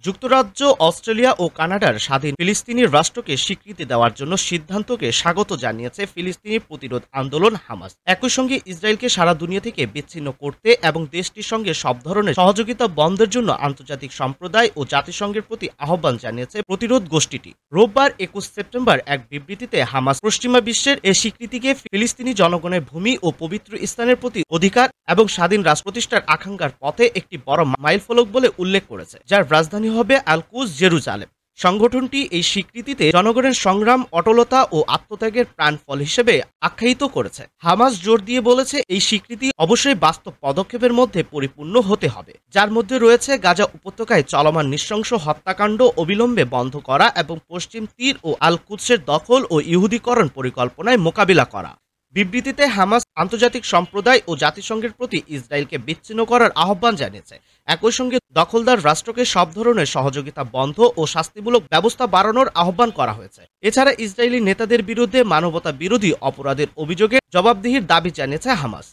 যুক্তরাজ্য, অস্ট্রেলিয়া ও কানাডার স্বাধীন ফিলিস্তিনি রাষ্ট্রকে স্বীকৃতি দেওয়ার জন্য সিদ্ধান্তকে স্বাগত জানিয়েছে ফিলিস্তিনি প্রতিরোধ আন্দোলন হামাস। একই সঙ্গে ইসরায়েলকে সারা দুনিয়া থেকে বিচ্ছিন্ন করতে এবং দেশটির সঙ্গে সব ধরনের সহযোগিতা বন্ধের জন্য আন্তর্জাতিক সম্প্রদায় ও জাতিসংঘের প্রতি আহ্বান জানিয়েছে প্রতিরোধ গোষ্ঠীটি। রোববার ২১ সেপ্টেম্বর এক বিবৃতিতে হামাস পশ্চিমা বিশ্বের এ স্বীকৃতিকে ফিলিস্তিনি জনগণের ভূমি ও পবিত্র স্থানের প্রতি অধিকার এবং স্বাধীন রাষ্ট্র প্রতিষ্ঠার আকাঙ্ক্ষার পথে একটি বড় মাইলফলক বলে উল্লেখ করেছে, যার রাজধানী হবে আল-কুদস, জেরুজালেম। সংগঠনটি এই স্বীকৃতিতে জনগণের সংগ্রাম, অটলতা ও আত্মত্যাগের প্রাণফল হিসেবে আখ্যায়িত করেছে। হামাস জোর দিয়ে বলেছে, এই স্বীকৃতি অবশ্যই বাস্তব পদক্ষেপের মধ্যে পরিপূর্ণ হতে হবে, যার মধ্যে রয়েছে গাজা উপত্যকায় চলমান নৃশংস হত্যাকাণ্ড অবিলম্বে বন্ধ করা এবং পশ্চিম তীর ও আল-কুদসের দখল ও ইহুদীকরণ পরিকল্পনায় মোকাবিলা করা। বিবৃতিতে হামাস আন্তর্জাতিক সম্প্রদায় ও জাতিসংঘের প্রতি ইসরায়েলকে বিচ্ছিন্ন করার আহ্বান জানিয়েছে। একই সঙ্গে দখলদার রাষ্ট্রকে সব ধরনের সহযোগিতা বন্ধ ও শাস্তিমূলক ব্যবস্থা বাড়ানোর আহ্বান করা হয়েছে। এছাড়া ইসরায়েলি নেতাদের বিরুদ্ধে মানবতা বিরোধী অপরাধের অভিযোগে জবাবদিহির দাবি জানিয়েছে হামাস।